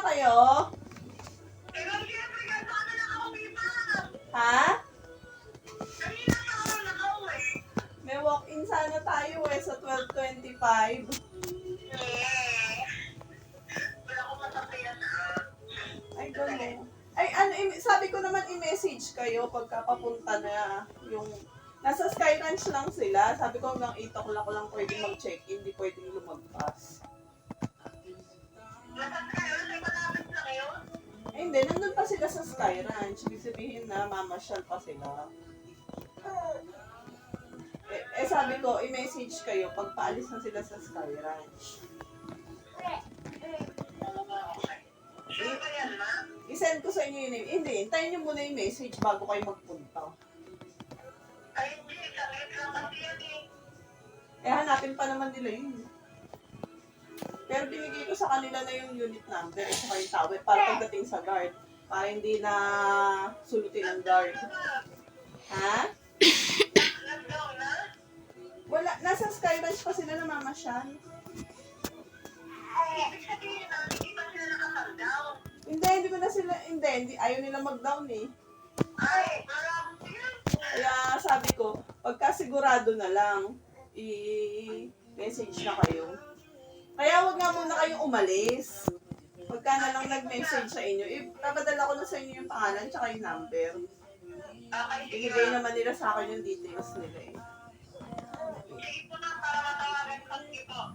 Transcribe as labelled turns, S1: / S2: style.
S1: kayo?
S2: Pero siyempre, kasama na kauwi pa.
S1: Ha?
S2: Kanina pa ako nakauwi.
S1: May walk-in sana tayo sa 12:25.
S2: Wala akong masasayan na.
S1: Ay, gano'n. Ay, sabi ko naman i-message kayo pagka papunta na yung... Nasa Sky Ranch lang sila. Sabi ko hanggang 8 o'clock lang pwede mag-check-in. Hindi pwedeng lumagpas.
S2: Nasaan kayo? Sa malapit na kayo?
S1: Eh, hindi. Nandun pa sila sa Sky Ranch. Ibig sabihin na mamasyal pa sila. Sabi ko, i-message kayo pag paalis na sila sa Sky Ranch.
S2: Sure ba yan, ma?
S1: I-send ko sa inyo yun. Hindi, hintayin nyo muna yung message bago kayo magpunta.
S2: Ay, hindi. Saglit lang kasi yan eh.
S1: Hanapin pa naman nila yun. Pero binigay ko sa kanila na yung unit number at saka yung tower para pagdating sa guard. Para hindi na sulutin ng guard. Ha?
S2: Nag-down na?
S1: Wala, nasa Sky Ranch pa sila namamasyal.
S2: Ibig sabihin na, hindi pa sila nakasal-down.
S1: Hindi ko na sila, hindi, ayaw nila mag-down eh.
S2: Ay, marami sila.
S1: Kaya sabi ko, pagka sigurado na lang, i-message na kayo. Kaya wag nga muna kayong umalis. Pagka na lang nag-message sa inyo, ipapadala ko na sa inyo yung pangalan tsaka yung number.
S2: Okay, sige.
S1: Ibigay naman nila sa akin yung details nila eh.